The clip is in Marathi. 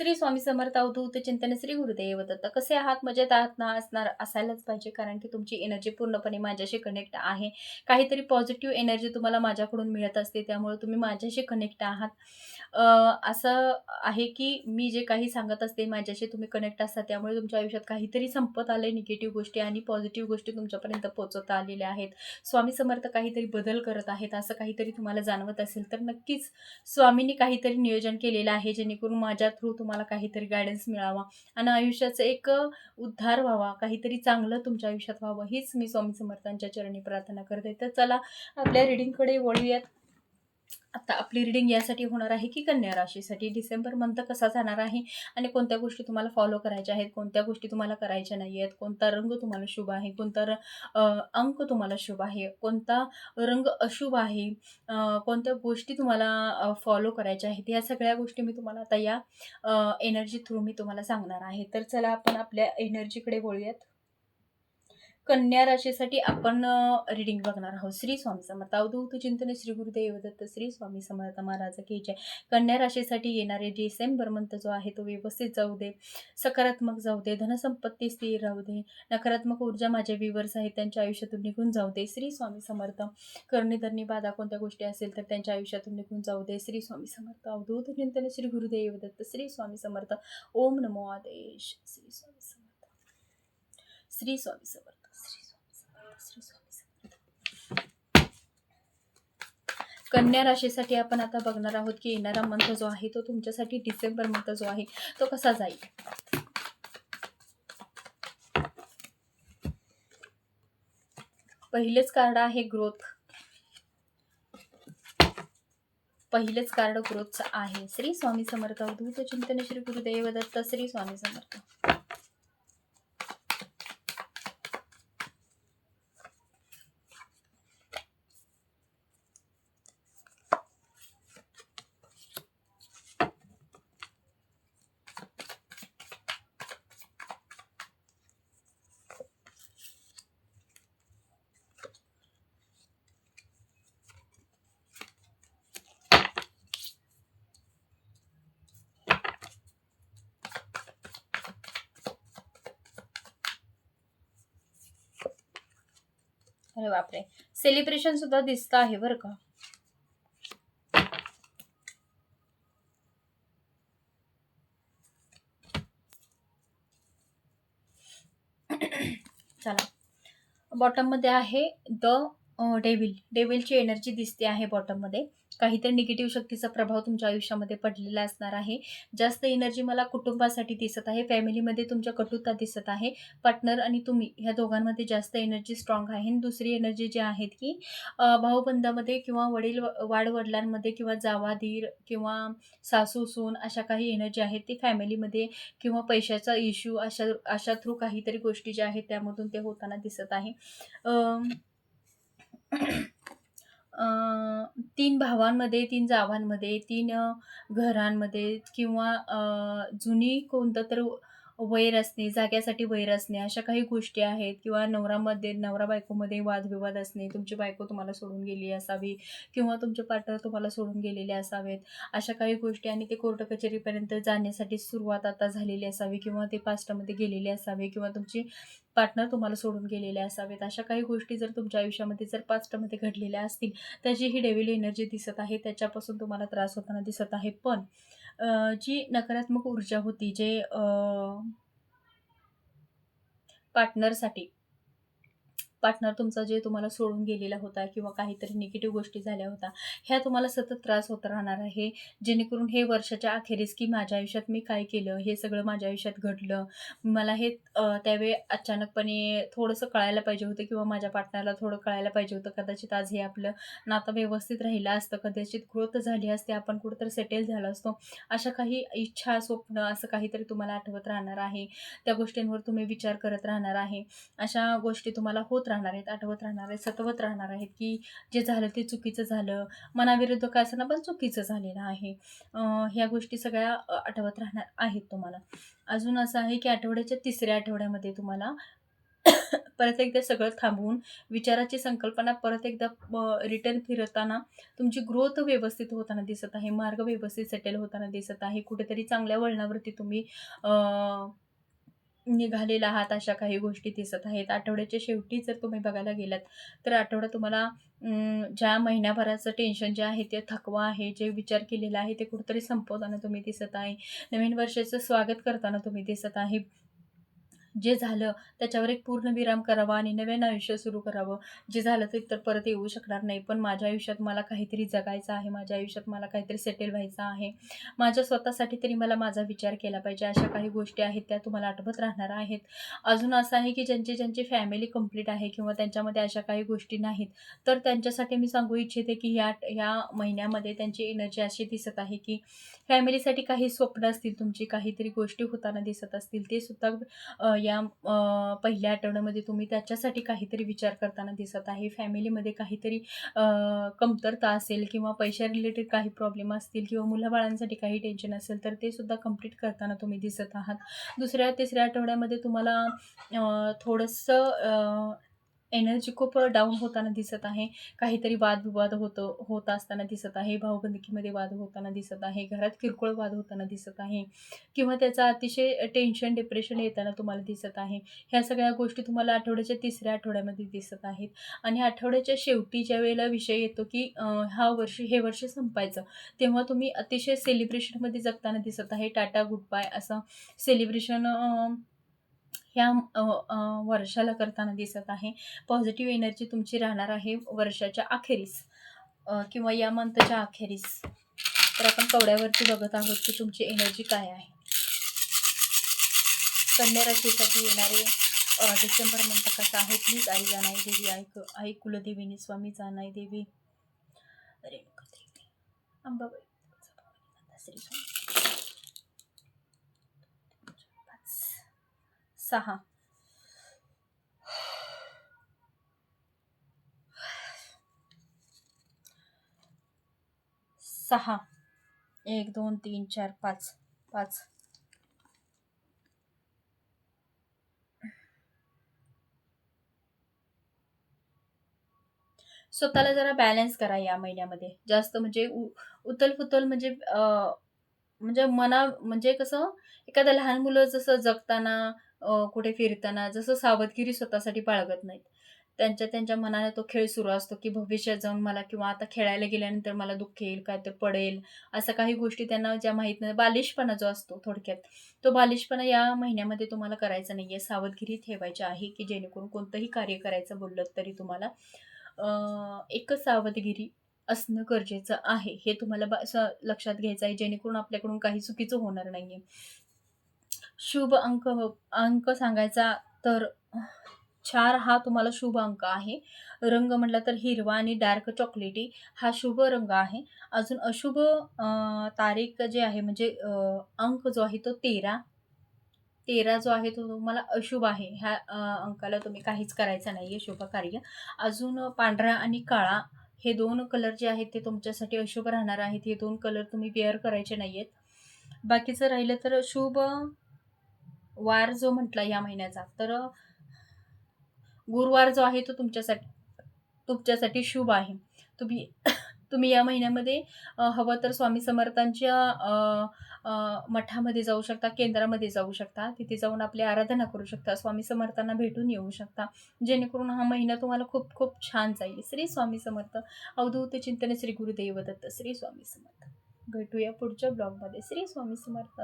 श्री स्वामी समर्थ अवधूत चिंतन श्री गुरुदेव दत्त. कसे आहात? मजेत आहात ना? असायलाच पाहिजे, कारण की तुमची एनर्जी पूर्णपणे माझ्याशी कनेक्ट आहे. काहीतरी पॉझिटिव्ह एनर्जी तुम्हाला माझ्याकडून मिळत असते, त्यामुळे तुम्ही माझ्याशी कनेक्ट आहात. अ, असं आहे की मी जे काही सांगत असते माझ्याशी तुम्ही कनेक्ट असता, त्यामुळे तुमच्या आयुष्यात काहीतरी संपत आलंय, निगेटिव्ह गोष्टी आणि पॉझिटिव्ह गोष्टी तुमच्यापर्यंत पोहोचवता आलेल्या आहेत. स्वामी समर्थ काहीतरी बदल करत आहेत, असं काहीतरी तुम्हाला जाणवत असेल तर नक्कीच स्वामींनी काहीतरी नियोजन केलेलं आहे, जेणेकरून माझ्या थ्रू तुम्हाला काहीतरी गायडन्स मिळावा आणि आयुष्याचं एक उद्धार व्हावा, काहीतरी चांगलं तुमच्या आयुष्यात व्हावं, हीच मी स्वामी समर्थांच्या चरणी प्रार्थना करते. तर चला आपल्या रीडिंगकडे वळूयात. आता आपली रीडिंग यासाठी होणार आहे की कन्या राशीसाठी डिसेंबर मंथ कसा जाणार आहे आणि कोणत्या गोष्टी तुम्हाला फॉलो करायच्या आहेत, कोणत्या गोष्टी तुम्हाला करायच्या नाही आहेत, कोणता रंग तुम्हाला शुभ आहे, कोणता अंक तुम्हाला शुभ आहे, कोणता रंग अशुभ आहे, कोणत्या गोष्टी तुम्हाला फॉलो करायच्या आहेत, या सगळ्या गोष्टी मी तुम्हाला आता या एनर्जी थ्रू मी तुम्हाला सांगणार आहे. तर चला आपण आपल्या एनर्जीकडे वळूयात. कन्या राशीसाठी आपण रीडिंग बघणार आहोत. श्री स्वामी समर्थ अवधूत चिंतन श्री गुरुदेव दत्त. श्री स्वामी समर्थ महाराज की जय. कन्या राशीसाठी येणारे डिसेंबर मंथ जो आहे तो व्यवस्थित जाऊ दे, सकारात्मक जाऊ दे, धनसंपत्ती स्थिर राहू दे, नकारात्मक ऊर्जा माझे व्ह्यूअर्स आहेत त्यांच्या आयुष्यातून निघून जाऊ दे. श्री स्वामी समर्थ. करणी बाधा कोणत्या गोष्टी असेल तर त्यांच्या आयुष्यातून निघून जाऊ दे. श्री स्वामी समर्थ अवधूत चिंतन श्री गुरुदेव दत्त. श्री स्वामी समर्थ. ओम नमो आदेश. श्री स्वामी समर्थ. श्री स्वामी समर्थ. श्री स्वामी समर्थ. श्री स्वामी समर्थ. कन्या राशीसाठी आपण आता बघणार आहोत की येणारा मंथ जो आहे तो तुमच्यासाठी डिसेंबर मंथ जो आहे तो कसा जाईल. पहिलेच कार्ड आहे ग्रोथ. पहिलेच कार्ड ग्रोथचं आहे. श्री स्वामी समर्थ अवधूत चिंतन श्री गुरुदेव दत्त. श्री स्वामी समर्थ. अरे बापरे, सेलिब्रेशन सुद्धा दिसत आहे बरं का. चला, बॉटम मध्ये आहे द डेव्हिलची एनर्जी दिसते आहे बॉटम मध्ये. काहीतरी निगेटिव्ह शक्तीचा प्रभाव तुमच्या आयुष्यामध्ये पडलेला असणार आहे. जास्त एनर्जी मला कुटुंबासाठी दिसत आहे, फॅमिलीमध्ये तुमच्या कटुता दिसत आहे, पार्टनर आणि तुम्ही ह्या दोघांमध्ये जास्त एनर्जी स्ट्रॉंग आहे. दुसरी एनर्जी जी आहेत की भाऊबंदामध्ये किंवा वाडवडिलांमध्ये किंवा जावा दीर किंवा सासू सून अशा काही एनर्जी आहेत ती फॅमिलीमध्ये किंवा पैशाचा इश्यू अशा थ्रू काहीतरी गोष्टी ज्या आहेत त्यामधून ते होताना दिसत आहे. 3 भावांमध्ये, 3 जावांमध्ये, 3 घरांमध्ये किंवा जुनी कोणतं तर वैर असणे, जाग्यासाठी वैर असणे, अशा काही गोष्टी आहेत किंवा नवरा बायकोमध्ये वादविवाद असणे, तुमची बायको तुम्हाला सोडून गेली असावी किंवा तुमचे पार्टनर तुम्हाला सोडून गेलेले असावेत, अशा काही गोष्टी आणि ते कोर्ट कचेरीपर्यंत जाण्यासाठी सुरुवात आता झालेली असावी किंवा ते पास्टमध्ये गेलेले असावे किंवा तुमची पार्टनर तुम्हाला सोडून गेलेले असावेत. अशा काही गोष्टी जर तुमच्या आयुष्यामध्ये जर पास्टमध्ये घडलेल्या असतील त्याची ही डेव्हिल एनर्जी दिसत आहे, त्याच्यापासून तुम्हाला त्रास होताना दिसत आहे. पण जी नकारात्मक ऊर्जा होती, जे पार्टनर तुमचा जे तुम्हाला सोडून गेलेला होता किंवा काहीतरी निगेटिव्ह गोष्टी झाल्या होत्या, ह्या तुम्हाला सतत त्रास होत राहणार आहे. जेणेकरून हे वर्षाच्या अखेरीस की माझ्या आयुष्यात मी काय केलं, हे सगळं माझ्या आयुष्यात घडलं, मला हे त्यावेळी अचानकपणे थोडंसं कळायला पाहिजे होतं किंवा माझ्या पार्टनरला थोडं कळायला पाहिजे होतं. कदाचित आज हे आपलं नातं व्यवस्थित राहिलं असतं, कदाचित ग्रोथ झाली असते, आपण कुठंतरी सेटल झालो असतो. अशा काही इच्छा, स्वप्न असं काहीतरी तुम्हाला आठवत राहणार आहे. त्या गोष्टींवर तुम्ही विचार करत राहणार आहे. अशा गोष्टी तुम्हाला होत राहणार आहेत, आठवत राहणार आहेत, सतवत राहणार आहेत की जे झालं ते चुकीचं झालं, मनाविरुद्ध काय असताना पण चुकीचं झालेलं आहे. ह्या गोष्टी सगळ्या आठवत राहणार आहेत तुम्हाला. अजून असं आहे की आठवड्याच्या 3ऱ्या आठवड्यामध्ये तुम्हाला परत एकदा सगळं थांबवून विचाराची संकल्पना परत एकदा रिटर्न फिरताना तुमची ग्रोथ व्यवस्थित होताना दिसत आहे. मार्ग व्यवस्थित सेटल होताना दिसत आहे. कुठेतरी चांगल्या वळणावरती तुम्ही निघालेला आहात अशा काही गोष्टी दिसत आहेत. आठवड्याच्या शेवटी जर तुम्ही बघायला गेलात, तर आठवडा तुम्हाला ज्या महिन्याभराचं टेन्शन जे आहे, ते थकवा आहे, जे विचार केलेला आहे, ते कुठेतरी संपवताना तुम्ही दिसत आहे. नवीन वर्षाचं स्वागत करताना तुम्ही दिसत आहे. जे झालं त्याच्यावर एक पूर्णविराम करावा आणि नवीन आयुष्य सुरू करावं. जे झालं ते तर परत येऊ शकणार नाही. पण माझ्या आयुष्यात मला काहीतरी जगायचं आहे. माझ्या आयुष्यात मला काहीतरी सेटल व्हायचं आहे. माझ्या स्वतःसाठी तरी मला माझा विचार केला पाहिजे. अशा काही गोष्टी आहेत त्या तुम्हाला आठवत राहणार आहेत. अजून असं आहे की ज्यांची फॅमिली कंप्लीट आहे किंवा त्यांच्यामध्ये अशा काही गोष्टी नाहीत, तर त्यांच्यासाठी मी सांगू इच्छिते की ह्या महिन्यामध्ये त्यांची एनर्जी अशी दिसत आहे की फॅमिलीसाठी काही स्वप्न असतील तुमची, काहीतरी गोष्टी होताना दिसत असतील, ते सुद्धा या पहिल्या आठवड्यामध्ये तुम्ही त्याच्यासाठी काहीतरी विचार करताना दिसत आहे. फॅमिलीमध्ये काहीतरी कमतरता असेल किंवा पैशा रिलेटेड काही प्रॉब्लेम असतील किंवा मुलाबाळांसाठी काही टेन्शन असेल, तर ते सुद्धा कंप्लीट करताना तुम्ही दिसत आहात. दुसऱ्या तिसऱ्या आठवड्यामध्ये तुम्हाला थोडंसं एनर्जी खूप डाऊन होताना दिसत आहे. काहीतरी वादविवाद होत असताना दिसत आहे. भाऊबंदकीमध्ये वाद होताना दिसत आहे. घरात किरकोळ वाद होताना दिसत आहे किंवा त्याचा अतिशय टेन्शन, डिप्रेशन येताना तुम्हाला दिसत आहे. ह्या सगळ्या गोष्टी तुम्हाला आठवड्याच्या तिसऱ्या आठवड्यामध्ये दिसत आहेत. आणि आठवड्याच्या शेवटी ज्यावेळेला विषय येतो की हे वर्ष संपायचं, तेव्हा तुम्ही अतिशय सेलिब्रेशनमध्ये जगताना दिसत आहे. टाटा, गुड बाय असं सेलिब्रेशन ह्या वर्षाला करताना दिसत आहे. पॉझिटिव्ह एनर्जी तुमची राहणार आहे वर्षाच्या अखेरीस किंवा या मंथच्या अखेरीस. तर आपण कवड्यावरती बघत आहोत की तुमची एनर्जी काय आहे. कन्या राशीसाठी येणारे डिसेंबर मंथ कसा आहे. प्लीज आई जानाई देवी, आई कुलदेवीनी स्वामी जानाई देवी, रेणुका देवी, अंबाबाई, श्री स्वामी. 6 6 1 2 3 4 5 5 स्वतःला जरा बॅलन्स करा या महिन्यामध्ये. जास्त म्हणजे उथल-पुथल म्हणजे म्हणजे कसं एखाद्या लहान मुलं जसं जगताना कुठे फिरताना जसं सावधगिरी स्वतःसाठी बाळगत नाहीत. त्यांच्या मनाने तो खेळ सुरू असतो, की भविष्यात जाऊन मला किंवा आता खेळायला गेल्यानंतर मला दुःख येईल, काय तर पडेल. असं काही गोष्टी त्यांना ज्या माहीत नाही. बालिशपणा जो असतो थोडक्यात, तो बालिशपणा या महिन्यामध्ये तुम्हाला करायचा नाहीये. सावधगिरी ठेवायची आहे, की जेणेकरून कोणतंही कार्य करायचं बोललं तरी तुम्हाला एकच सावधगिरी असणं गरजेचं आहे. हे तुम्हाला असं लक्षात घ्यायचं आहे, जेणेकरून आपल्याकडून काही चुकीचं होणार नाहीये. शुभ अंक सांगायचा तर 4 हा तुम्हाला शुभ अंक आहे. रंग म्हटला तर हिरवा आणि डार्क चॉकलेटी हा शुभ रंग आहे. अजून अशुभ तारीख जे आहे म्हणजे अंक जो आहे तो 13 जो आहे तो तुम्हाला अशुभ आहे. ह्या अंकाला तुम्ही काहीच करायचं नाहीये शुभ कार्य. अजून पांढरा आणि काळा हे 2 कलर जे आहेत ते तुमच्यासाठी अशुभ राहणार आहेत. हे 2 कलर तुम्ही वेअर करायचे नाहीयेत. बाकीचं राहिलं तर शुभ वार जो म्हटला या महिन्याचा, तर गुरुवार जो आहे तो तुमच्यासाठी शुभ आहे. तुम्ही तुम्ही या महिन्यामध्ये हवं तर स्वामी समर्थांच्या मठामध्ये जाऊ शकता, केंद्रामध्ये जाऊ शकता. तिथे जाऊन आपली आराधना करू शकता. स्वामी समर्थांना भेटून येऊ शकता. जेणेकरून हा महिना तुम्हाला खूप खूप छान जाईल. श्री स्वामी समर्थ. अवधूत चिंतन श्री गुरुदेव दत्त. श्री स्वामी समर्थ. भेटूया पुढच्या ब्लॉगमध्ये. श्री स्वामी समर्थ.